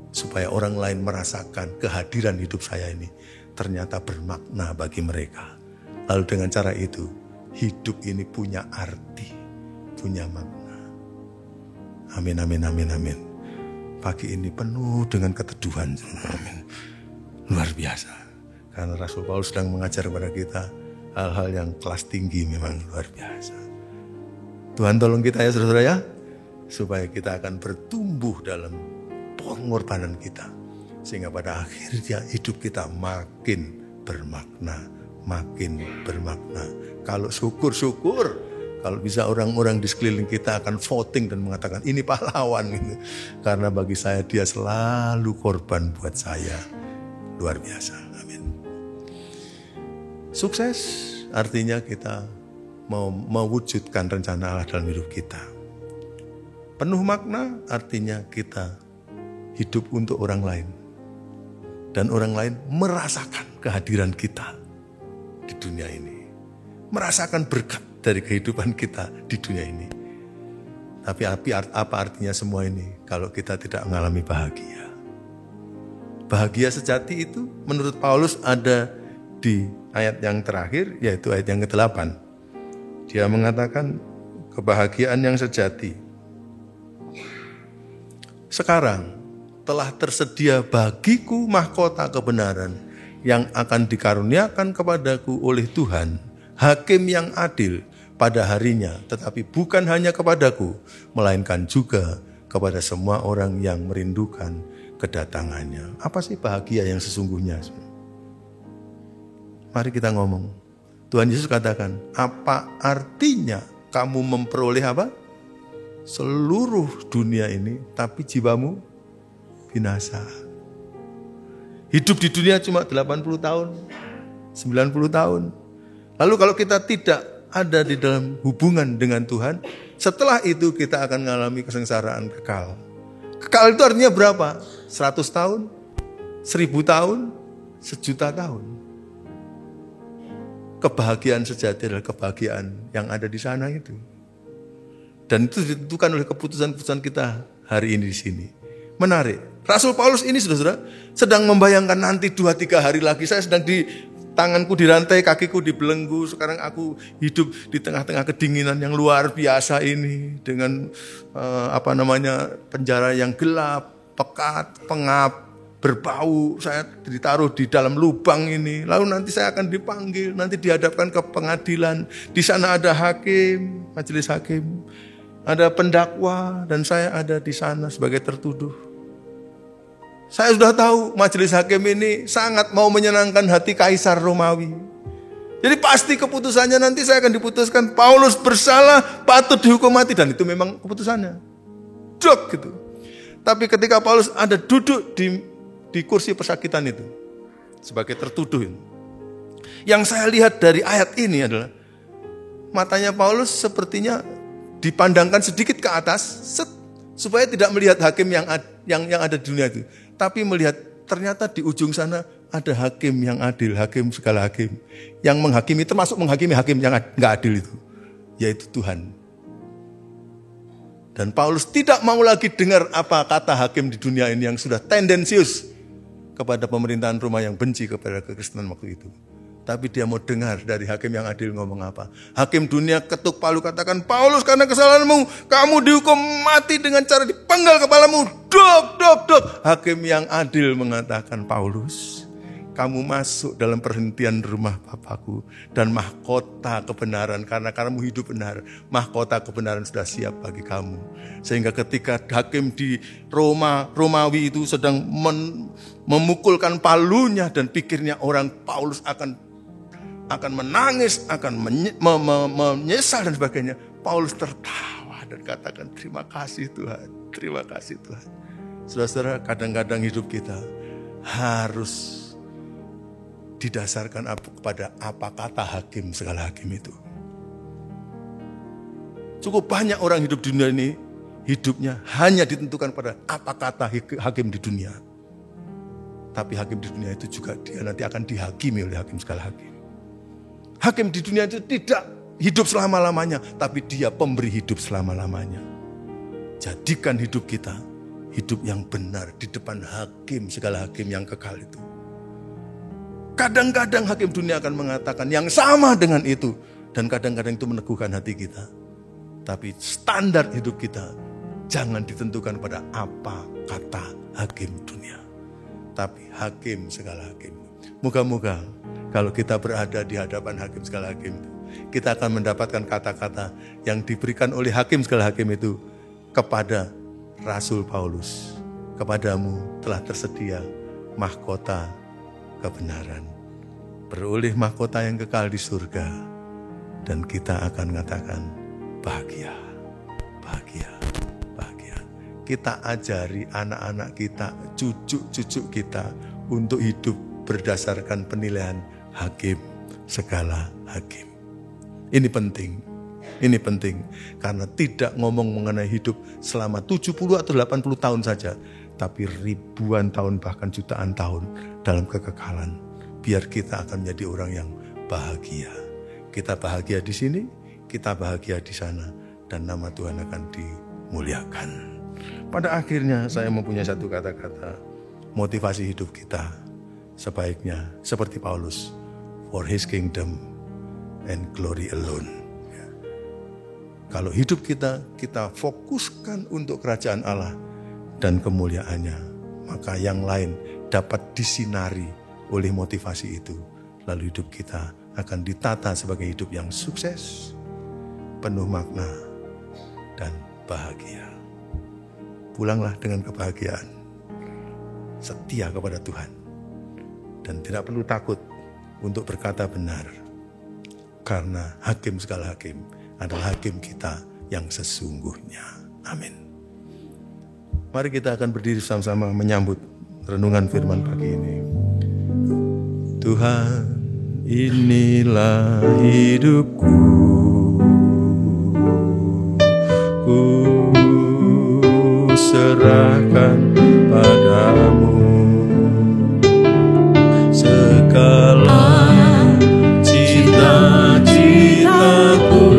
Supaya orang lain merasakan kehadiran hidup saya ini ternyata bermakna bagi mereka. Lalu dengan cara itu, hidup ini punya arti, punya makna. Amin, amin, amin, amin. Pagi ini penuh dengan keteduhan. Amin. Luar biasa. Karena Rasul Paulus sedang mengajar kepada kita hal-hal yang kelas tinggi, memang luar biasa. Tuhan tolong kita ya saudara ya, supaya kita akan bertumbuh dalam pengorbanan kita. Sehingga pada akhirnya hidup kita makin bermakna, makin bermakna. Kalau syukur-syukur, kalau bisa orang-orang di sekeliling kita akan voting dan mengatakan ini pahlawan gitu. Karena bagi saya dia selalu korban buat saya. Luar biasa. Amin. Sukses artinya kita mau mewujudkan rencana Allah dalam hidup kita. Penuh makna artinya kita hidup untuk orang lain. Dan orang lain merasakan kehadiran kita di dunia ini. Merasakan berkat dari kehidupan kita di dunia ini. Tapi apa artinya semua ini kalau kita tidak mengalami bahagia? Bahagia sejati itu menurut Paulus ada di ayat yang terakhir, yaitu ayat yang ke-8. Dia mengatakan kebahagiaan yang sejati. Sekarang telah tersedia bagiku mahkota kebenaran yang akan dikaruniakan kepadaku oleh Tuhan, Hakim yang adil pada harinya, tetapi bukan hanya kepadaku, melainkan juga kepada semua orang yang merindukan kedatangannya. Apa sih bahagia yang sesungguhnya? Mari kita ngomong. Tuhan Yesus katakan, apa artinya kamu memperoleh apa? Seluruh dunia ini, tapi jiwamu binasa. Hidup di dunia cuma 80 tahun, 90 tahun. Lalu kalau kita tidak ada di dalam hubungan dengan Tuhan, setelah itu kita akan mengalami kesengsaraan kekal. Kekal itu artinya berapa? 100 tahun, 1000 tahun, 1.000.000 tahun. Kebahagiaan sejati adalah kebahagiaan yang ada di sana itu. Dan itu ditentukan oleh keputusan-keputusan kita hari ini di sini. Menarik. Rasul Paulus ini saudara sedang membayangkan nanti 2-3 hari lagi saya sedang di tanganku dirantai, kakiku dibelenggu. Sekarang aku hidup di tengah-tengah kedinginan yang luar biasa ini dengan penjara yang gelap, pekat, pengap, berbau. Saya ditaruh di dalam lubang ini. Lalu nanti saya akan dipanggil, nanti dihadapkan ke pengadilan. Di sana ada hakim, majelis hakim, ada pendakwa, dan saya ada di sana sebagai tertuduh. Saya sudah tahu majelis hakim ini sangat mau menyenangkan hati Kaisar Romawi. Jadi pasti keputusannya nanti saya akan diputuskan Paulus bersalah, patut dihukum mati, dan itu memang keputusannya. Dok gitu. Tapi ketika Paulus ada duduk di kursi persakitan itu sebagai tertuduh, yang saya lihat dari ayat ini adalah matanya Paulus sepertinya dipandangkan sedikit ke atas supaya tidak melihat hakim yang ada di dunia itu. Tapi melihat ternyata di ujung sana ada hakim yang adil, hakim segala hakim. Yang menghakimi termasuk menghakimi hakim yang enggak adil itu, yaitu Tuhan. Dan Paulus tidak mau lagi dengar apa kata hakim di dunia ini yang sudah tendensius kepada pemerintahan Roma yang benci kepada kekristenan waktu itu. Tapi dia mau dengar dari hakim yang adil ngomong apa. Hakim dunia ketuk palu katakan, Paulus karena kesalahanmu, kamu dihukum mati dengan cara dipenggal kepalamu. Dok, dok, dok. Hakim yang adil mengatakan, Paulus, kamu masuk dalam perhentian rumah Bapakku. Dan mahkota kebenaran, karena kamu hidup benar, mahkota kebenaran sudah siap bagi kamu. Sehingga ketika hakim di Romawi itu sedang memukulkan palunya dan pikirnya orang Paulus akan menangis, akan menyesal dan sebagainya. Paulus tertawa dan katakan, terima kasih Tuhan, terima kasih Tuhan. Saudara-saudara, kadang-kadang hidup kita harus didasarkan kepada apa kata hakim, segala hakim itu. Cukup banyak orang hidup di dunia ini, hidupnya hanya ditentukan pada apa kata hakim di dunia. Tapi hakim di dunia itu juga dia nanti akan dihakimi oleh hakim segala hakim. Hakim di dunia itu tidak hidup selama-lamanya, tapi dia pemberi hidup selama-lamanya. Jadikan hidup kita hidup yang benar di depan hakim segala hakim yang kekal itu. Kadang-kadang hakim dunia akan mengatakan yang sama dengan itu. Dan kadang-kadang itu meneguhkan hati kita. Tapi standar hidup kita jangan ditentukan pada apa kata hakim dunia. Tapi hakim segala hakim. Moga-moga kalau kita berada di hadapan hakim segala hakim, kita akan mendapatkan kata-kata yang diberikan oleh hakim segala hakim itu kepada Rasul Paulus. Kepadamu telah tersedia mahkota kebenaran. Beroleh mahkota yang kekal di surga. Dan kita akan mengatakan bahagia, bahagia, bahagia. Kita ajari anak-anak kita, cucu-cucu kita untuk hidup berdasarkan penilaian hakim segala hakim. Ini penting. Ini penting karena tidak ngomong mengenai hidup selama 70 atau 80 tahun saja, tapi ribuan tahun bahkan jutaan tahun dalam kekekalan. Biar kita akan menjadi orang yang bahagia. Kita bahagia di sini, kita bahagia di sana, dan nama Tuhan akan dimuliakan. Pada akhirnya saya mempunyai satu kata-kata motivasi hidup kita. Sebaiknya seperti Paulus, for his kingdom and glory alone. Kalau hidup kita fokuskan untuk kerajaan Allah dan kemuliaannya, maka yang lain dapat disinari oleh motivasi itu. Lalu hidup kita akan ditata sebagai hidup yang sukses, penuh makna, dan bahagia. Pulanglah dengan kebahagiaan, setia kepada Tuhan, dan tidak perlu takut untuk berkata benar, karena hakim segala hakim adalah hakim kita yang sesungguhnya. Amin. Mari kita akan berdiri sama-sama menyambut renungan firman pagi ini. Tuhan, inilah hidupku, ku serahkan padamu segala cita-citaku,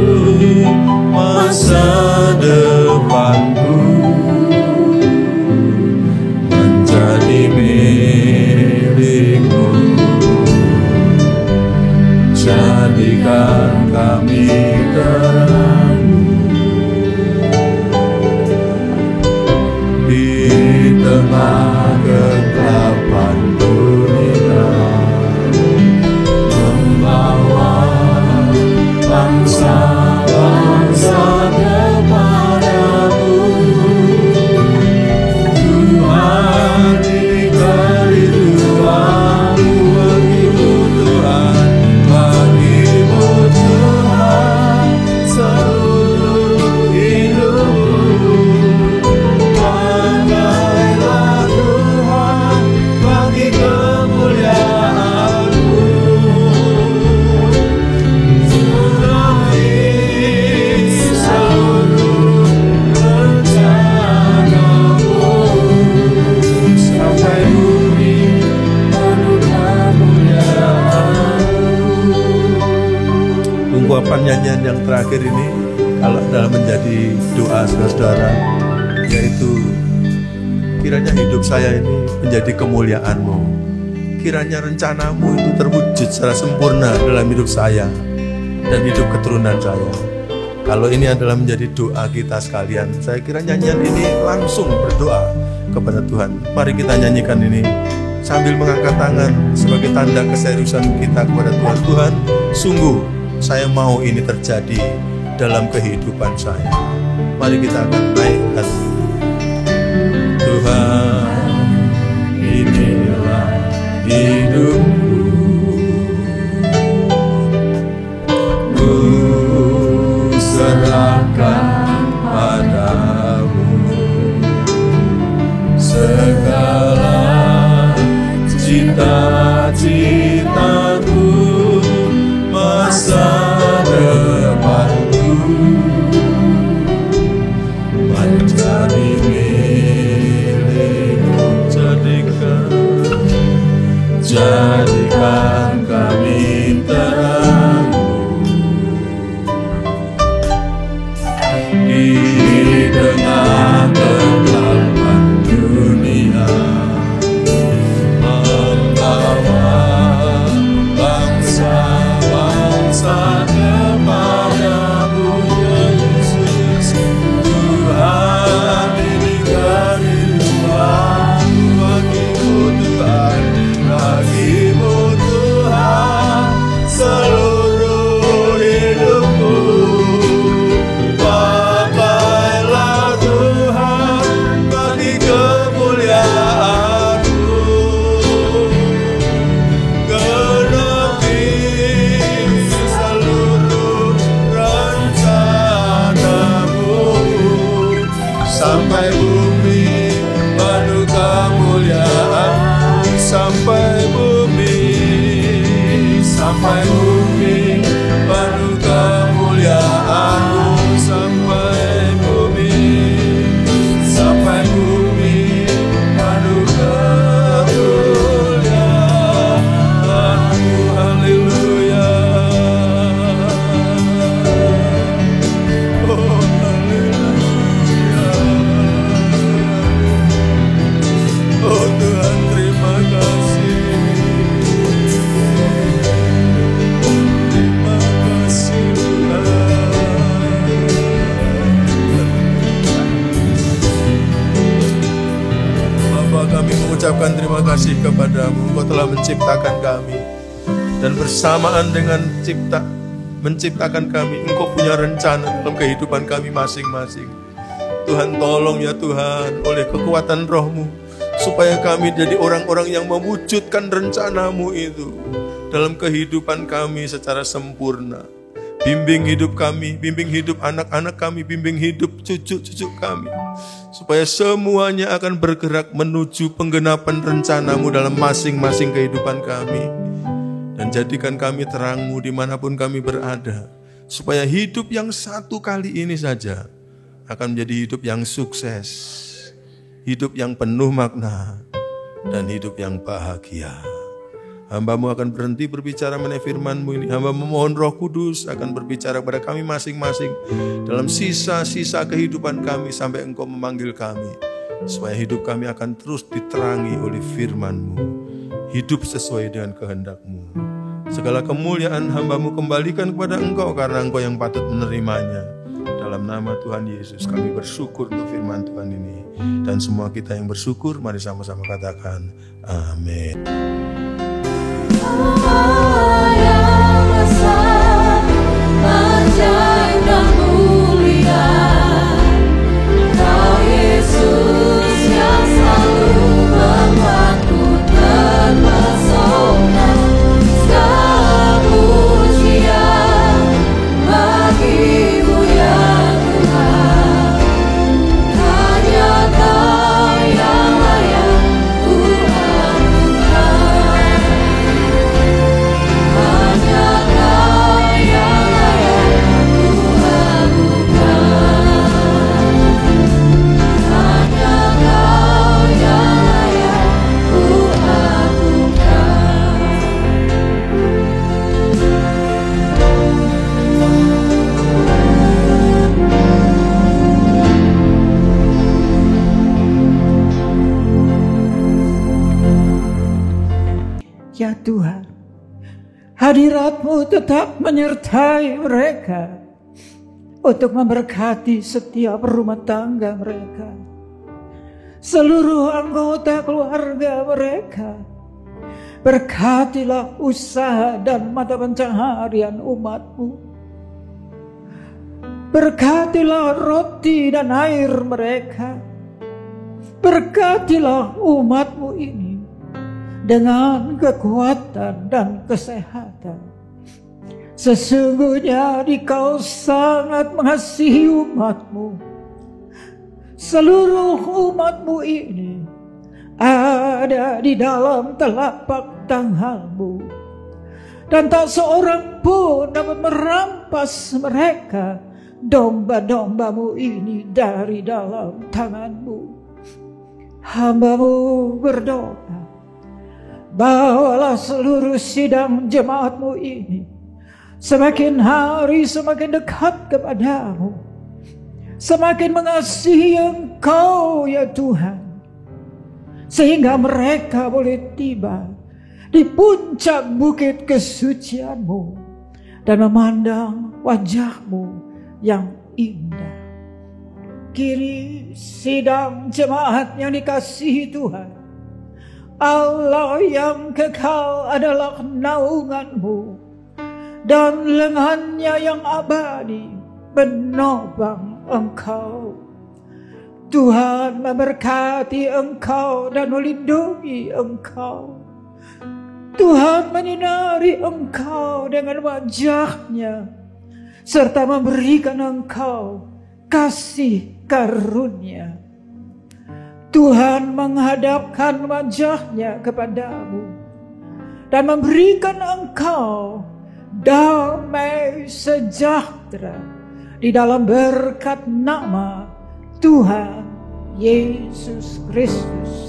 masa depanku menjadi milikmu. Jadikan kami terang di tengah kegelapan dunia, membawa bangsa-bangsa kepadamu. Tuhan, diberi doamu bagimu Tuhan, bagimu Tuhan seluruh hidupku. Pakailah Tuhan bagi kemuliaan-Mu. Surahi seluruh rencana-Mu sampai bumi penuh kemuliaan-Mu. Ungkapan nyanyian yang terakhir ini kalau dalam menjadi doa saudara-saudara, yaitu kiranya hidup saya ini menjadi kemuliaan-Mu. Kiranya rencana-Mu itu terwujud secara sempurna dalam hidup saya dan hidup keturunan saya. Kalau ini adalah menjadi doa kita sekalian, saya kira nyanyian ini langsung berdoa kepada Tuhan. Mari kita nyanyikan ini sambil mengangkat tangan sebagai tanda keseriusan kita kepada Tuhan. Tuhan, sungguh saya mau ini terjadi dalam kehidupan saya. Mari kita akan naikkan. Tuhan, inilah hidupku, ku serahkan padamu segala cita-citaku, masa depanku jadikan kami terang-Mu di tengah kegelapan dunia, membawa bangsa-bangsa kepadamu Yesus. Tuhan, ini kerinduan bagimu Tuhan, bagimu Tuhan seluruh hidupku. Pakailah Tuhan bagi kemuliaan-Mu, genapi seluruh rencana-Mu, sampai bumi penuh kemuliaan, sampai bumi penuh kemuliaan-Mu, sampai bumi penuh kemuliaan-Mu. Haleluya. Oh haleluya. Oh Tuhan, terima kasih. Terima kasih Tuhan. Bapa, kami mengucapkan terima kasih kepadamu. Engkau telah menciptakan kami, dan bersamaan dengan menciptakan kami, Engkau punya rencana dalam kehidupan kami masing-masing. Tuhan, tolong ya Tuhan, oleh kekuatan Roh-Mu, supaya kami jadi orang-orang yang mewujudkan rencana-Mu itu dalam kehidupan kami secara sempurna. Bimbing hidup kami, bimbing hidup anak-anak kami, bimbing hidup cucu-cucu kami, supaya semuanya akan bergerak menuju penggenapan rencana-Mu dalam masing-masing kehidupan kami. Dan jadikan kami terang-Mu dimanapun kami berada, supaya hidup yang satu kali ini saja akan menjadi hidup yang sukses, hidup yang penuh makna, dan hidup yang bahagia. Hamba-Mu akan berhenti berbicara mengenai firman-Mu ini. Hamba memohon Roh Kudus akan berbicara kepada kami masing-masing dalam sisa-sisa kehidupan kami sampai Engkau memanggil kami, supaya hidup kami akan terus diterangi oleh firman-Mu, hidup sesuai dengan kehendak-Mu. Segala kemuliaan hamba-Mu kembalikan kepada Engkau, karena Engkau yang patut menerimanya. Dalam nama Tuhan Yesus kami bersyukur untuk firman Tuhan ini. Dan semua kita yang bersyukur, mari sama-sama katakan amin. Allah yang besar, ajaib dan mulia, Kau Yesus yang selalu membuatku terpesona. Segala pujian bagi-Mu ya Tuhan, hanya Kau yang layak ku anugerah. Hanya Kau yang layak ku anugerah. Hanya Kau yang layak ku anugerah. Ya Tuhan, hadirat-Mu tetap menyertai mereka untuk memberkati setiap rumah tangga mereka, seluruh anggota keluarga mereka. Berkatilah usaha dan mata pencaharian umat-Mu. Berkatilah roti dan air mereka. Berkatilah umat-Mu ini dengan kekuatan dan kesehatan. Sesungguhnya Dikau sangat mengasihi umat-Mu. Seluruh umat-Mu ini ada di dalam telapak tangan-Mu, dan tak seorang pun dapat merampas mereka, domba-domba-Mu ini, dari dalam tangan-Mu. Hamba-Mu berdoa, bawalah seluruh sidang jemaatmu ini semakin hari semakin dekat kepadamu, semakin mengasihi Engkau ya Tuhan, sehingga mereka boleh tiba di puncak bukit kesucian-Mu dan memandang wajah-Mu yang indah. Kini sidang jemaat yang dikasihi Tuhan, Allah yang kekal adalah naungan-Mu, dan lengannya yang abadi menopang Engkau. Tuhan memberkati Engkau dan melindungi Engkau. Tuhan menyinari Engkau dengan wajah-Nya serta memberikan Engkau kasih karunia. Tuhan menghadapkan wajah-Nya kepadamu dan memberikan Engkau damai sejahtera di dalam berkat nama Tuhan Yesus Kristus.